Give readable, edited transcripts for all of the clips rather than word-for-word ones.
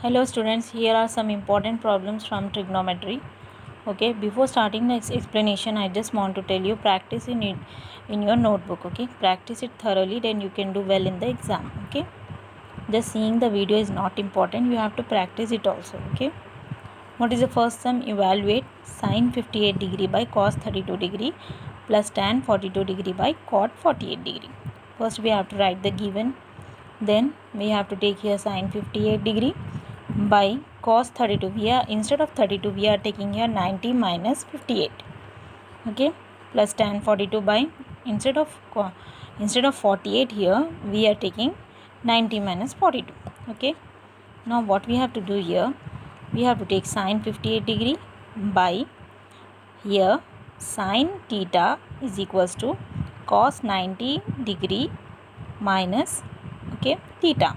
Hello students, here are some important problems from trigonometry. Okay, before starting the explanation, I just want to tell you practice it in your notebook. Okay, practice it thoroughly, then you can do well in the exam. Okay, just seeing the video is not important, you have to practice it also. Okay, what is the first sum? Evaluate sine 58 degree by cos 32 degree plus tan 42 degree by cot 48 degree. First we have to write the given, then we have to take here sine 58 degree by cos 32. We are, instead of 32 we are taking here 90 minus 58. Okay, plus tan 42 by, instead of 48 here we are taking 90 minus 42. Okay, now what we have to do here, we have to take sine 58 degree by, here sine theta is equals to cos 90 degree minus, okay, theta.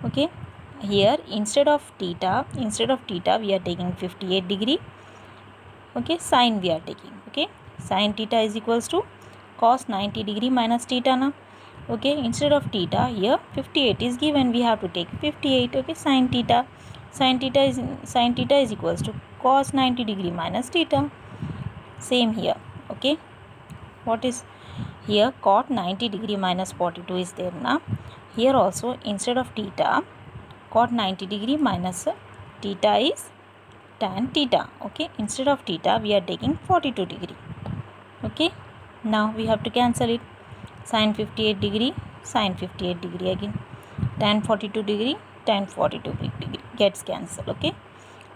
Okay, here instead of theta we are taking 58 degree. Okay, sine we are taking. Okay, sine theta is equals to cos 90 degree minus theta now. Okay, instead of theta here 58 is given, we have to take 58. Okay, sine theta is equals to cos 90 degree minus theta. Same here. Okay, what is here? Cot 90 degree minus 42 is there now. Here also instead of theta, cot 90 degree minus theta is tan theta. Okay, instead of theta we are taking 42 degree. Okay, now we have to cancel it. Sin 58 degree, sin 58 degree again, tan 42 degree, tan 42 degree gets cancelled. Okay,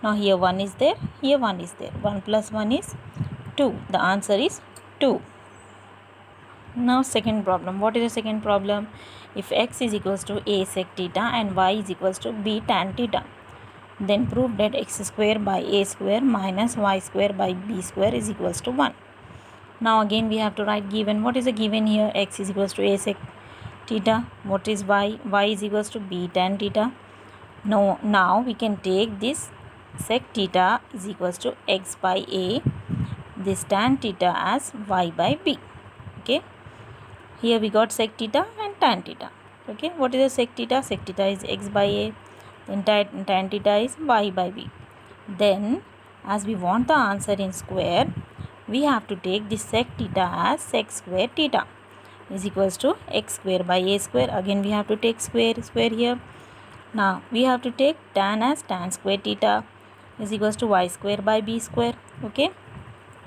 now here 1 is there, here 1 is there, 1 plus 1 is 2. The answer is 2. Now second problem. What is the second problem? If x is equals to a sec theta and y is equals to b tan theta, then prove that x square by a square minus y square by b square is equals to 1. Now again we have to write given. What is the given here? X is equals to a sec theta. What is y? Y is equals to b tan theta. Now we can take this sec theta is equals to x by a, this tan theta as y by b. Okay, here we got sec theta and tan theta. Okay, what is the sec theta? Sec theta is x by a, then tan theta is y by b. Then as we want the answer in square, we have to take this sec theta as sec square theta is equals to x square by a square. Again we have to take square here. Now we have to take tan as tan square theta is equals to y square by b square. Okay,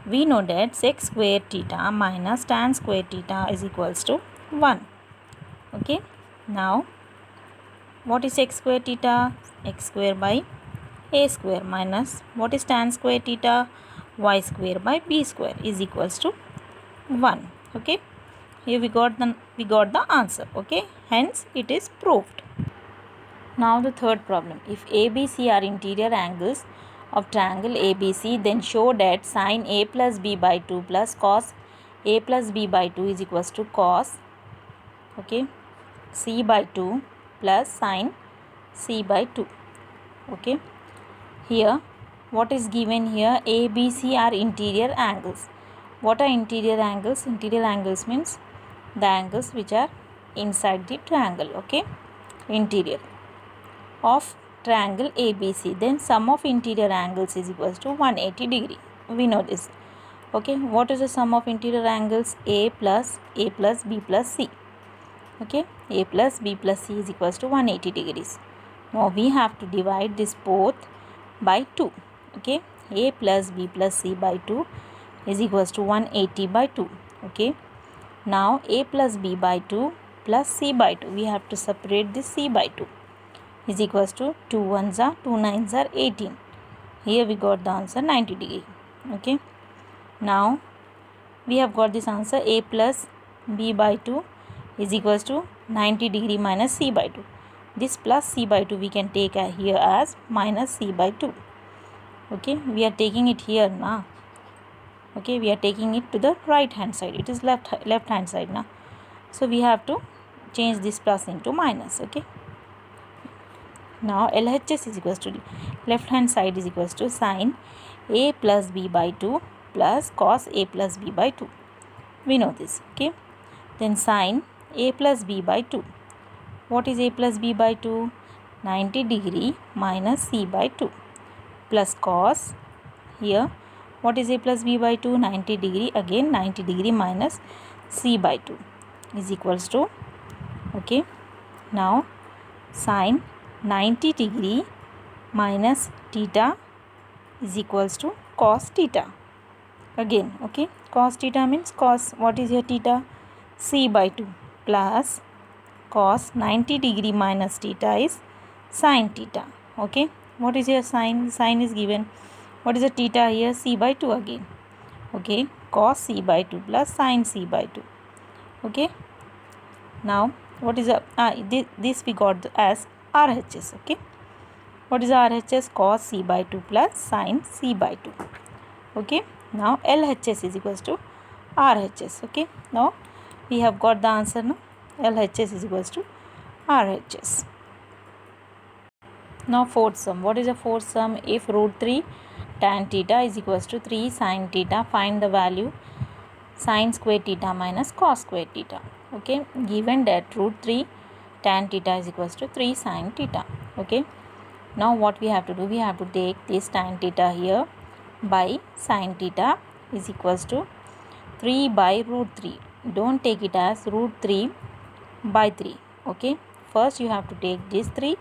we know that sec square theta minus tan square theta is equals to 1. Okay, now what is x square theta? X square by a square minus what is tan square theta? Y square by b square is equals to 1. Okay, here we got the answer. Okay, hence it is proved. Now the third problem. If ABC are interior angles of triangle ABC, then show that sine a plus b by 2 plus cos a plus b by 2 is equals to cos, okay, c by 2 plus sine c by 2. Okay, here what is given here? ABC are interior angles. What are interior angles? Interior angles means the angles which are inside the triangle. Okay, interior of triangle ABC, then sum of interior angles is equals to 180 degree. We know this. Okay, what is the sum of interior angles? A plus b plus c. Okay, a plus b plus c is equals to 180 degrees. Now we have to divide this both by 2. Okay, a plus b plus c by 2 is equals to 180 by 2. Okay, now a plus b by 2 plus c by 2, we have to separate this c by 2 is equals to 2 1s are 2 9s are 18. Here we got the answer 90 degree. Okay, now we have got this answer a plus b by 2 is equals to 90 degree minus c by 2. This plus c by 2 we can take here as minus c by 2. Okay, we are taking it here now. Okay, we are taking it to the right hand side. It is left hand side now. So we have to change this plus into minus. Okay, now LHS is equals to left hand side is equals to sine a plus b by 2 plus cos a plus b by 2. We know this. Okay, then sine a plus b by 2. What is a plus b by 2? 90 degree minus c by 2 plus cos, here what is a plus b by 2, 90 degree, again 90 degree minus c by 2 is equals to, okay, now sin 90 degree minus theta is equals to cos theta. Again, okay, cos theta means cos, what is here theta, c by 2 plus cos 90 degree minus theta is sin theta. Okay, what is here sin, sin is given, what is the theta here, c by 2 again. Okay, cos c by 2 plus sin c by 2. Okay, now what is this we got as RHS. Okay, what is RHS, cos c by 2 plus sin c by 2. Okay, now LHS is equals to RHS. Okay, now we have got the answer now. LHS is equals to RHS. Now fourth sum. What is the fourth sum? If root 3 tan theta is equals to 3 sin theta, find the value sin square theta minus cos square theta. Okay, given that root 3 tan theta is equals to 3 sin theta. Okay, now what we have to do? We have to take this tan theta here by sin theta is equals to 3 by root 3. Don't take it as root 3 by 3. Okay, first you have to take this 3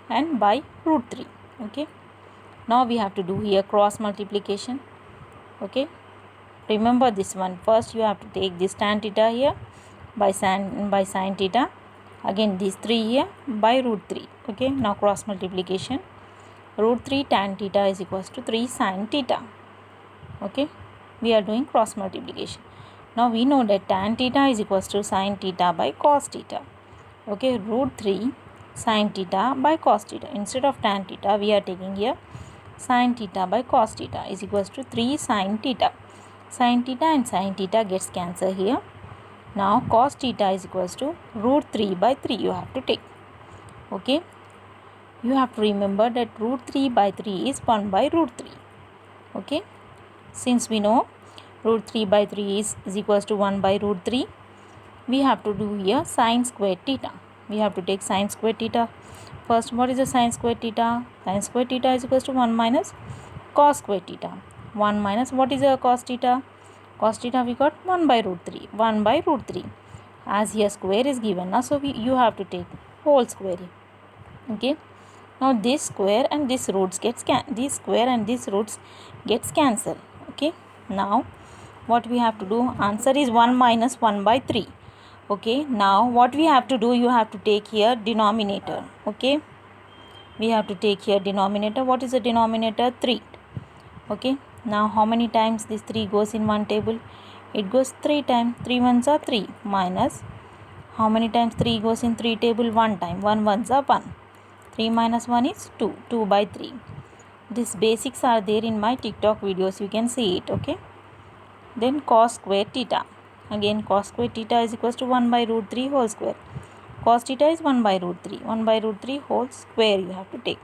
and by root 3. Okay, now we have to do here cross multiplication. Okay, remember this one, first you have to take this tan theta here by sin theta, again this 3 here by root 3. Okay, now cross multiplication, root 3 tan theta is equals to 3 sin theta. Okay, we are doing cross multiplication. Now we know that tan theta is equals to sin theta by cos theta. Okay, root 3 sin theta by cos theta. Instead of tan theta, we are taking here sin theta by cos theta is equals to 3 sin theta. Sin theta and sin theta gets cancelled here. Now cos theta is equals to root 3 by 3 you have to take. Okay, you have to remember that root 3 by 3 is 1 by root 3. Okay, since we know root 3 by 3 is equals to 1 by root 3, we have to do here sin square theta. We have to take sin square theta. First, what is the sin square theta? Sin square theta is equals to 1 minus cos square theta. 1 minus, what is the cos theta? Cos theta we got 1 by root 3. 1 by root 3. As here square is given now, so you have to take whole square. Okay, now this square and this roots gets this square and this roots gets cancelled. Okay, now what we have to do? Answer is 1 minus 1 by 3. Okay, now what we have to do? You have to take here denominator. Okay, we have to take here denominator. What is the denominator? 3. Okay, now how many times this 3 goes in one table? It goes 3 times. 3 ones are 3 minus how many times 3 goes in 3 table? 1 time. 1 ones are 1. 3 minus 1 is 2. 2 by 3. These basics are there in my TikTok videos. You can see it. Okay, then cos square theta. Again cos square theta is equals to 1 by root 3 whole square. Cos theta is 1 by root 3. 1 by root 3 whole square you have to take.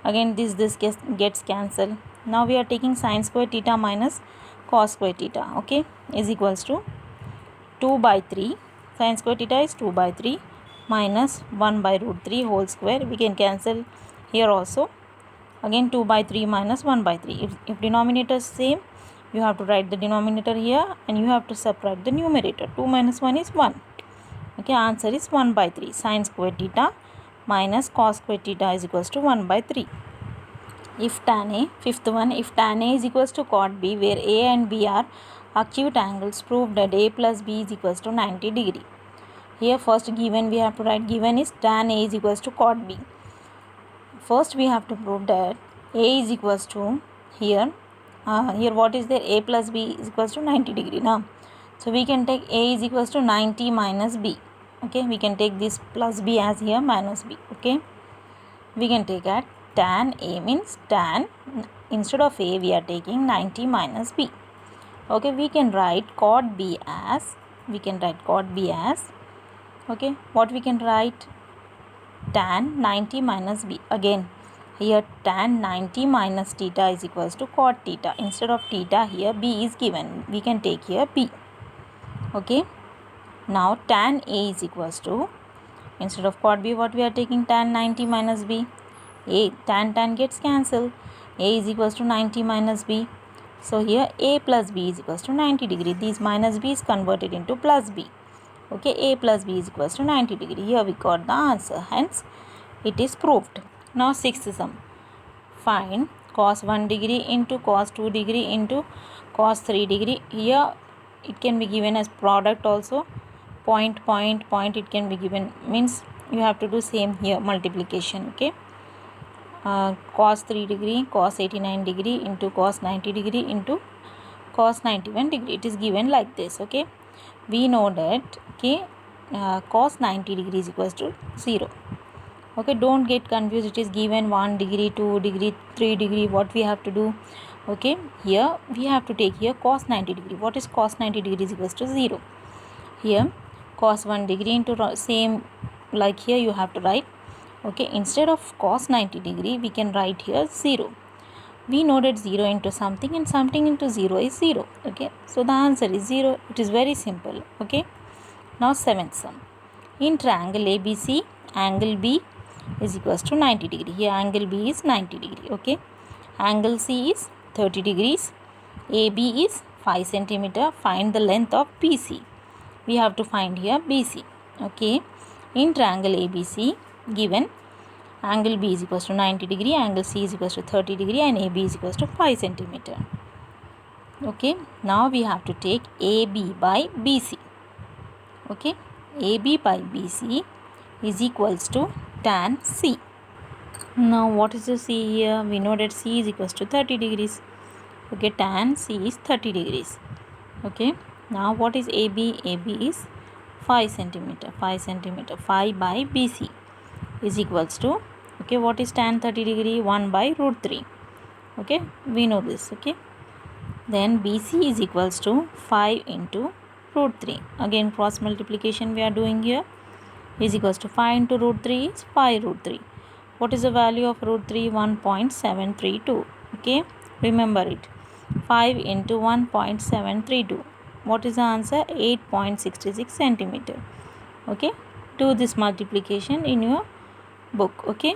Again this gets cancelled. Now we are taking sin square theta minus cos square theta. Okay, is equals to 2 by 3. Sin square theta is 2 by 3 minus 1 by root 3 whole square. We can cancel here also. Again 2 by 3 minus 1 by 3. If denominator is same, you have to write the denominator here and you have to subtract the numerator. 2 minus 1 is 1. Okay, answer is 1 by 3. Sin square theta minus cos square theta is equals to 1 by 3. If tan A, fifth one, if tan A is equals to cot B, where A and B are acute angles, prove that A plus B is equals to 90 degree. Here first given we have to write, given is tan A is equals to cot B. First we have to prove that A is equals to here what is there? A plus B is equals to 90 degree now. So we can take A is equals to 90 minus B. Okay, we can take this plus B as here minus B. Okay, we can take at tan A means tan, instead of A we are taking 90 minus B. Okay, we can write cot B as, okay, what we can write? Tan 90 minus B. Again here tan 90 minus theta is equals to cot theta. Instead of theta here B is given. We can take here B. Okay, now tan A is equals to Instead of cot B, what we are taking? Tan 90 minus B. A, tan gets cancelled. A is equals to 90 minus B. So here A plus B is equals to 90 degree. These minus B is converted into plus B. Okay, A plus B is equals to 90 degree. Here we got the answer. Hence, it is proved. Now sixth sum. Find cos 1 degree into cos 2 degree into cos 3 degree. Here it can be given as product also. Point it can be given. Means you have to do same here, multiplication. Okay. Cos 3 degree, cos 89 degree into cos 90 degree into cos 91 degree. It is given like this. Okay. We know that cos 90 degree is equals to 0. Okay, don't get confused. It is given 1 degree, 2 degree, 3 degree. What we have to do? Okay, here we have to take here cos 90 degree. What is cos 90 degree is equals to 0. Here cos 1 degree into same like here you have to write. Okay, instead of cos 90 degree we can write here 0. We know that 0 into something and something into 0 is 0. Okay, so the answer is 0. It is very simple. Okay, now seventh sum. In triangle ABC, angle B is equals to 90 degree. Here angle B is 90 degree. Okay, angle C is 30 degrees. AB is 5 centimeter. Find the length of BC. We have to find here BC. Okay, in triangle ABC, given angle B is equals to 90 degree, angle C is equals to 30 degree and AB is equals to 5 centimeter. Okay, now we have to take AB by BC. Okay, AB by BC is equals to tan C. Now what is the C here? We know that C is equals to 30 degrees. Okay, tan C is 30 degrees. Okay, now what is AB? AB is 5 centimeter. 5 by BC is equals to, okay, what is tan 30 degree? 1 by root 3. Okay, we know this. Okay, then BC is equals to 5 into root 3. Again cross multiplication we are doing here. Is equals to 5 into root 3 is 5 root 3. What is the value of root 3? 1.732. Okay, remember it. 5 into 1.732. What is the answer? 8.66 centimeter. Okay, do this multiplication in your book. Okay.